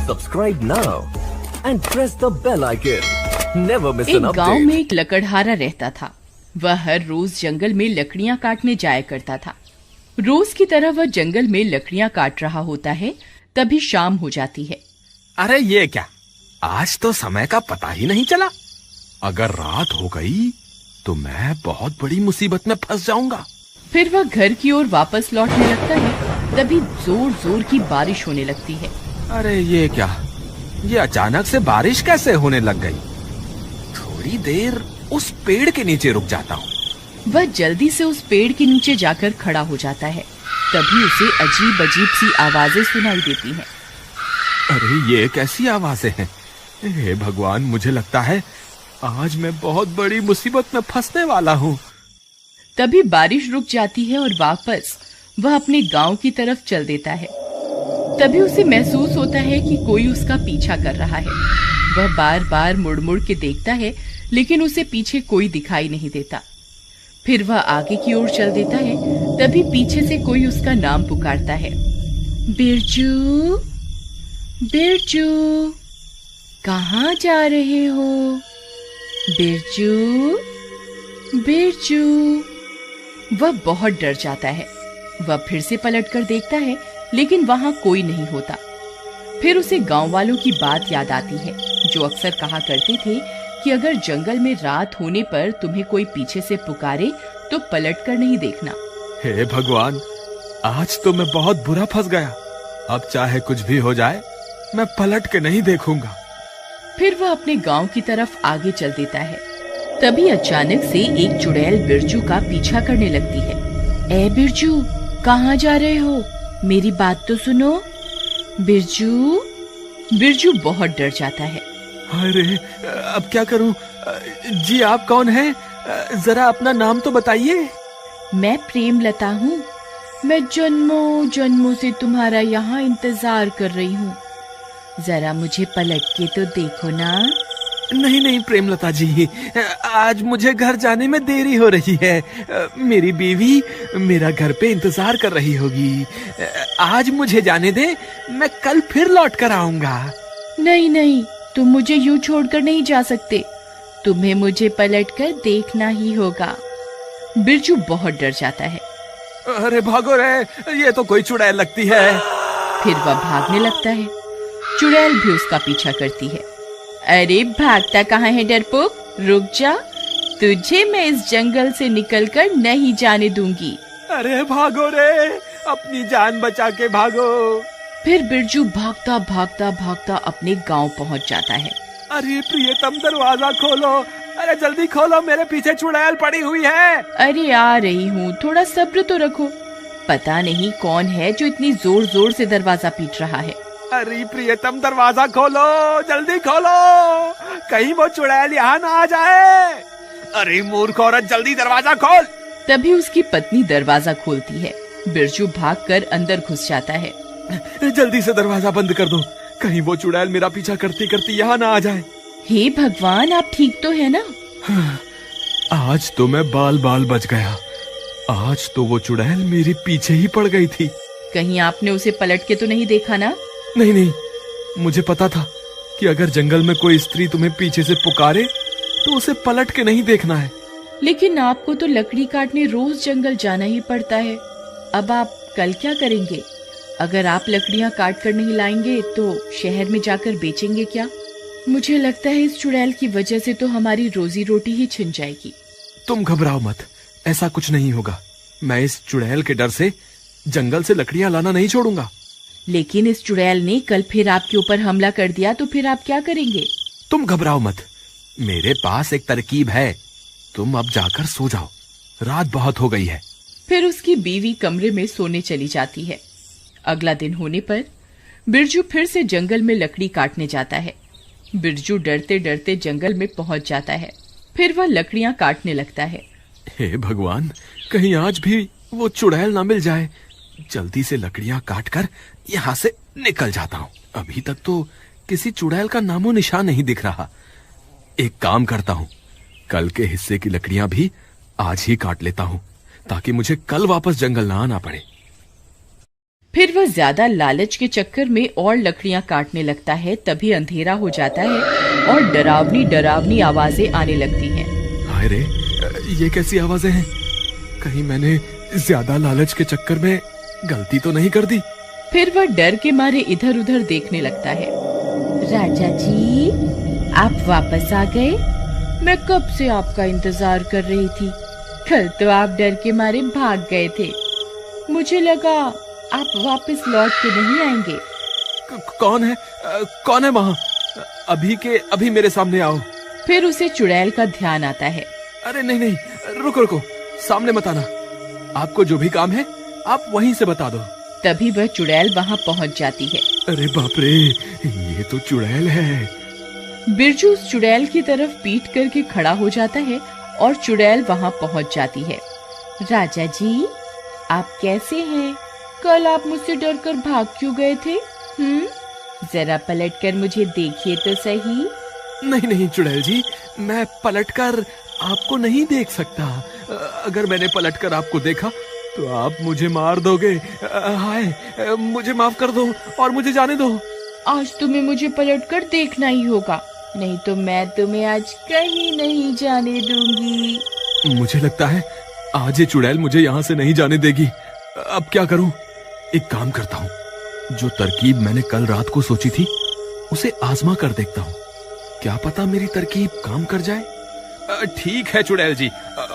Subscribe now and press the bell icon. Never miss an एक गांव update. में एक लकड़हारा रहता था। वह हर रोज जंगल में लकड़ियां काटने जाया करता था। रोज की तरह वह जंगल में लकड़ियां काट रहा होता है, तभी शाम हो जाती है। अरे ये क्या, आज तो समय का पता ही नहीं चला। अगर रात हो गई तो मैं बहुत बड़ी मुसीबत में फंस जाऊंगा। फिर वह घर की ओर वापस लौटने लगता है, तभी जोर जोर की बारिश होने लगती है। अरे ये क्या, ये अचानक से बारिश कैसे होने लग गई। थोड़ी देर उस पेड़ के नीचे रुक जाता हूँ। वह जल्दी से उस पेड़ के नीचे जाकर खड़ा हो जाता है। तभी उसे अजीब अजीब सी आवाजें सुनाई देती हैं। अरे ये कैसी आवाजें हैं। हे भगवान, मुझे लगता है आज मैं बहुत बड़ी मुसीबत में फंसने वाला हूँ। तभी बारिश रुक जाती है और वापस वह अपने गांव की तरफ चल देता है। तभी उसे महसूस होता है कि कोई उसका पीछा कर रहा है। वह बार बार मुड़ मुड़ के देखता है, लेकिन उसे पीछे कोई दिखाई नहीं देता। फिर वह आगे की ओर चल देता है, तभी पीछे से कोई उसका नाम पुकारता है। बिरजू, बिरजू, कहाँ जा रहे हो? बिरजू, बिरजू। वह बहुत डर जाता है। वह फिर से पलटकर देखता है, लेकिन वहां कोई नहीं होता। फिर उसे गांव वालों की बात याद आती है, जो अक्सर कहा करते थे कि अगर जंगल में रात होने पर तुम्हें कोई पीछे से पुकारे तो पलटकर नहीं देखना। हे भगवान, आज तो मैं बहुत बुरा फंस गया। अब चाहे कुछ भी हो जाए, मैं पलट के नहीं देखूंगा। फिर वह अपने गांव की तरफ आगे चल देता है। तभी अचानक से एक चुड़ैल बिरजू का पीछा करने लगती है। ए बिरजू, कहाँ जा रहे हो? मेरी बात तो सुनो। बिरजू। बिरजू बहुत डर जाता है। अरे अब क्या करूं? जी आप कौन हैं? जरा अपना नाम तो बताइए। मैं प्रेमलता हूँ। मैं जन्मों जन्मों से तुम्हारा यहाँ इंतजार कर रही हूँ। जरा मुझे पलट के तो देखो ना। नहीं नहीं प्रेमलता जी, आज मुझे घर जाने में देरी हो रही है। मेरी बीवी मेरा घर पे इंतजार कर रही होगी। आज मुझे जाने दे, मैं कल फिर लौट कर आऊंगा। नहीं नहीं, तुम मुझे यूं छोड़कर नहीं जा सकते। तुम्हें मुझे पलटकर देखना ही होगा। बिरजू बहुत डर जाता है। अरे भागो रे, ये तो कोई चुड़ैल लगती है। फिर वह भागने लगता है। चुड़ैल भी उसका पीछा करती है। अरे भागता कहाँ है डरपोक? रुक जा, तुझे मैं इस जंगल से निकलकर नहीं जाने दूंगी। अरे भागो रे, अपनी जान बचा के भागो। फिर बिरजू भागता भागता भागता अपने गांव पहुंच जाता है। अरे प्रियतम, दरवाजा खोलो। अरे जल्दी खोलो, मेरे पीछे चुड़ैल पड़ी हुई है। अरे आ रही हूँ, थोड़ा सब्र तो रखो। पता नहीं कौन है जो इतनी जोर जोर से दरवाजा पीट रहा है। अरे प्रियतम, दरवाजा खोलो, जल्दी खोलो, कहीं वो चुड़ैल यहाँ ना आ जाए। अरे मूर्ख औरत, जल्दी दरवाजा खोल। तभी उसकी पत्नी दरवाजा खोलती है। बिरजू भागकर अंदर घुस जाता है। जल्दी से दरवाजा बंद कर दो, कहीं वो चुड़ैल मेरा पीछा करती करती यहाँ ना आ जाए। हे भगवान, आप ठीक तो है ना? आज तो मैं बाल बाल बच गया। आज तो वो चुड़ैल मेरे पीछे ही पड़ गई थी। कहीं आपने उसे पलट के तो नहीं देखा ना? नहीं नहीं, मुझे पता था कि अगर जंगल में कोई स्त्री तुम्हें पीछे से पुकारे तो उसे पलट के नहीं देखना है। लेकिन आपको तो लकड़ी काटने रोज जंगल जाना ही पड़ता है। अब आप कल क्या करेंगे? अगर आप लकड़ियां काट कर नहीं लाएंगे तो शहर में जाकर बेचेंगे क्या? मुझे लगता है इस चुड़ैल की वजह से तो हमारी रोजी रोटी ही छिन जाएगी। तुम घबराओ मत, ऐसा कुछ नहीं होगा। मैं इस चुड़ैल के डर से जंगल से लकड़ियां लाना नहीं छोड़ूंगा। लेकिन इस चुड़ैल ने कल फिर आपके ऊपर हमला कर दिया तो फिर आप क्या करेंगे? तुम घबराओ मत, मेरे पास एक तरकीब है। तुम अब जाकर सो जाओ, रात बहुत हो गई है। फिर उसकी बीवी कमरे में सोने चली जाती है। अगला दिन होने पर बिरजू फिर से जंगल में लकड़ी काटने जाता है। बिरजू डरते डरते जंगल में पहुंच जाता है। फिर वह लकड़ियां काटने लगता है। हे भगवान, कहीं आज भी वो चुड़ैल ना मिल जाए। जल्दी से लकड़ियां काटकर यहाँ से निकल जाता हूँ। अभी तक तो किसी चुड़ैल का नामो निशान नहीं दिख रहा। एक काम करता हूँ, कल के हिस्से की लकड़ियां भी आज ही काट लेता हूँ, ताकि मुझे कल वापस जंगल ना आना पड़े। फिर वह ज्यादा लालच के चक्कर में और लकड़ियां काटने लगता है। तभी अंधेरा हो जाता है और डरावनी डरावनी आवाजें आने लगती हैं। हाय रे, ये कैसी आवाजें हैं? कहीं मैंने ज्यादा लालच के चक्कर में गलती तो नहीं कर दी? फिर वह डर के मारे इधर उधर देखने लगता है। राजा जी, आप वापस आ गए? मैं कब से आपका इंतजार कर रही थी। कल तो आप डर के मारे भाग गए थे। मुझे लगा आप वापस लौट के नहीं आएंगे। कौन है वहाँ? अभी के अभी मेरे सामने आओ। फिर उसे चुड़ैल का ध्यान आता है। अरे नहीं, रुको, सामने मत आना। आपको जो भी काम है आप वहीं से बता दो। तभी वह चुड़ैल वहाँ पहुँच जाती है। अरे बाप रे, ये तो चुड़ैल है। बिरजू उस चुड़ैल की तरफ पीठ करके खड़ा हो जाता है और चुड़ैल वहाँ पहुँच जाती है। राजा जी, आप कैसे हैं? कल आप मुझसे डरकर भाग क्यों गए थे? जरा पलटकर मुझे देखिए तो सही। नहीं चुड़ैल जी, मैं पलटकर आपको नहीं देख सकता। अगर मैंने पलटकर आपको देखा तो आप मुझे मार दोगे। हाय, मुझे माफ कर दो और मुझे जाने दो। आज तुम्हें मुझे पलटकर देखना ही होगा, नहीं तो मैं तुम्हें आज कहीं नहीं जाने दूंगी। मुझे लगता है आज ये चुड़ैल मुझे यहाँ से नहीं जाने देगी। अब क्या करूं? एक काम करता हूँ, जो तरकीब मैंने कल रात को सोची थी उसे आजमा कर देखता हूँ। क्या पता मेरी तरकीब काम कर जाए। ठीक है चुड़ैल जी,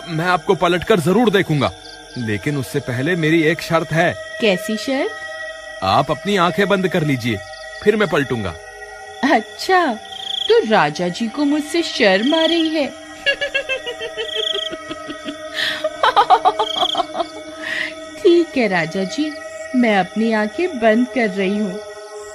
मैं आपको पलटकर जरूर देखूंगा, लेकिन उससे पहले मेरी एक शर्त है। कैसी शर्त? आप अपनी आंखें बंद कर लीजिए, फिर मैं पलटूंगा। अच्छा, तो राजा जी को मुझसे शर्म आ रही है। ठीक है राजा जी, मैं अपनी आंखें बंद कर रही हूँ।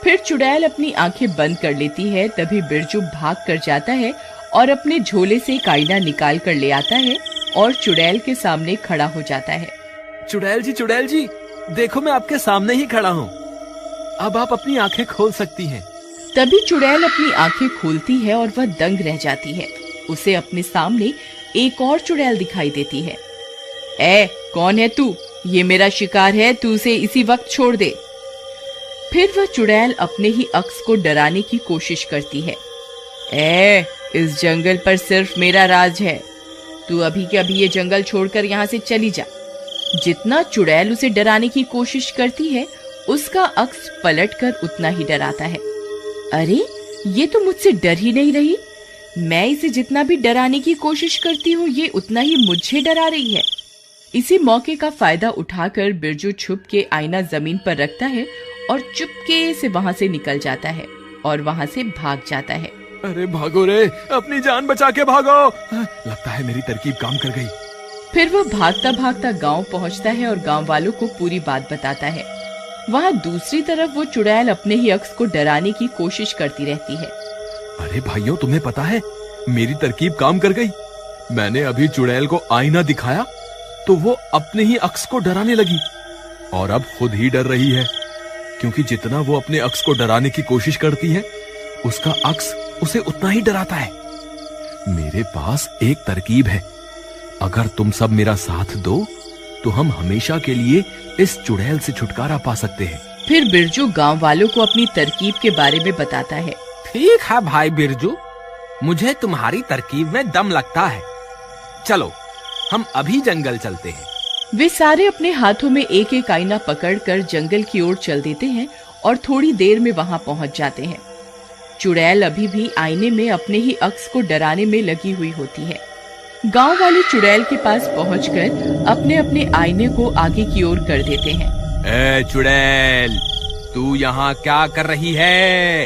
फिर चुड़ैल अपनी आंखें बंद कर लेती है। तभी बिरजू भाग कर जाता है और अपने झोले से एक आईना निकाल कर ले आता है और चुड़ैल के सामने खड़ा हो जाता है। चुड़ैल जी, देखो मैं आपके सामने ही खड़ा हूँ। अब आप अपनी आंखें खोल सकती हैं। तभी चुड़ैल अपनी आंखें खोलती है और वह दंग रह जाती है। उसे अपने सामने एक और चुड़ैल दिखाई देती है। कौन है तू? ये मेरा शिकार है, तू उसे इसी वक्त छोड़ दे। फिर वह चुड़ैल अपने ही अक्स को डराने की कोशिश करती है। इस जंगल पर सिर्फ मेरा राज है, तू अभी के अभी ये जंगल छोड़कर यहाँ से चली जा। जितना चुड़ैल उसे डराने की कोशिश करती है, उसका अक्स पलटकर उतना ही डराता है। अरे, ये तो मुझसे डर ही नहीं रही। मैं इसे जितना भी डराने की कोशिश करती हूँ, ये उतना ही मुझे डरा रही है। इसी मौके का फायदा उठाकर बिरजू छुप के आईना जमीन पर रखता है और चुपके से वहाँ से निकल जाता है और वहाँ से भाग जाता है। अरे भागो रे, अपनी जान बचा के भागो। लगता है मेरी तरकीब काम कर गई। फिर वह भागता भागता गांव पहुँचता है और गांव वालों को पूरी बात बताता है। वहाँ दूसरी तरफ वो चुड़ैल अपने ही अक्स को डराने की कोशिश करती रहती है। अरे भाइयों, तुम्हें पता है मेरी तरकीब काम कर गई। मैंने अभी चुड़ैल को आईना दिखाया तो वो अपने ही अक्स को डराने लगी और अब खुद ही डर रही है, क्योंकि जितना वो अपने अक्स को डराने की कोशिश करती है, उसका अक्स उसे उतना ही डराता है। मेरे पास एक तरकीब है, अगर तुम सब मेरा साथ दो तो हम हमेशा के लिए इस चुड़ैल से छुटकारा पा सकते हैं। फिर बिरजू गांव वालों को अपनी तरकीब के बारे में बताता है। ठीक है भाई बिरजू, मुझे तुम्हारी तरकीब में दम लगता है। चलो हम अभी जंगल चलते हैं। वे सारे अपने हाथों में एक एक आईना पकड़कर जंगल की ओर चल देते हैं और थोड़ी देर में वहां पहुंच जाते हैं। चुड़ैल अभी भी आईने में अपने ही अक्स को डराने में लगी हुई होती है। गांव वाले चुड़ैल के पास पहुंचकर अपने अपने आईने को आगे की ओर कर देते हैं। चुड़ैल, तू यहाँ क्या कर रही है?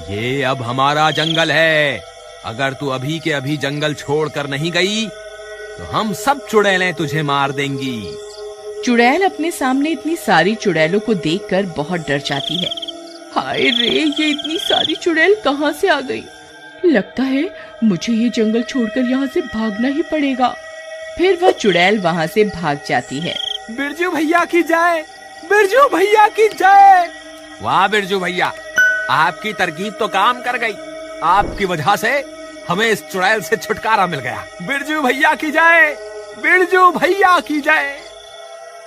ये अब हमारा जंगल है। अगर तू अभी के अभी जंगल छोड़कर नहीं गई तो हम सब चुड़ैलें तुझे मार देंगी। चुड़ैल अपने सामने इतनी सारी चुड़ैलों को देखकर बहुत डर जाती है। हाय रे, ये इतनी सारी चुड़ैल कहाँ से आ गई? लगता है मुझे ये जंगल छोड़कर यहाँ से भागना ही पड़ेगा। फिर वह चुड़ैल वहाँ से भाग जाती है। बिरजू भैया की जय, बिरजू भैया की जय। वाह बिरजू भैया, आपकी तरकीब तो काम कर गई। आपकी वजह से हमें इस चुड़ैल से छुटकारा मिल गया। बिरजू भैया की जय, बिरजू भैया की जय।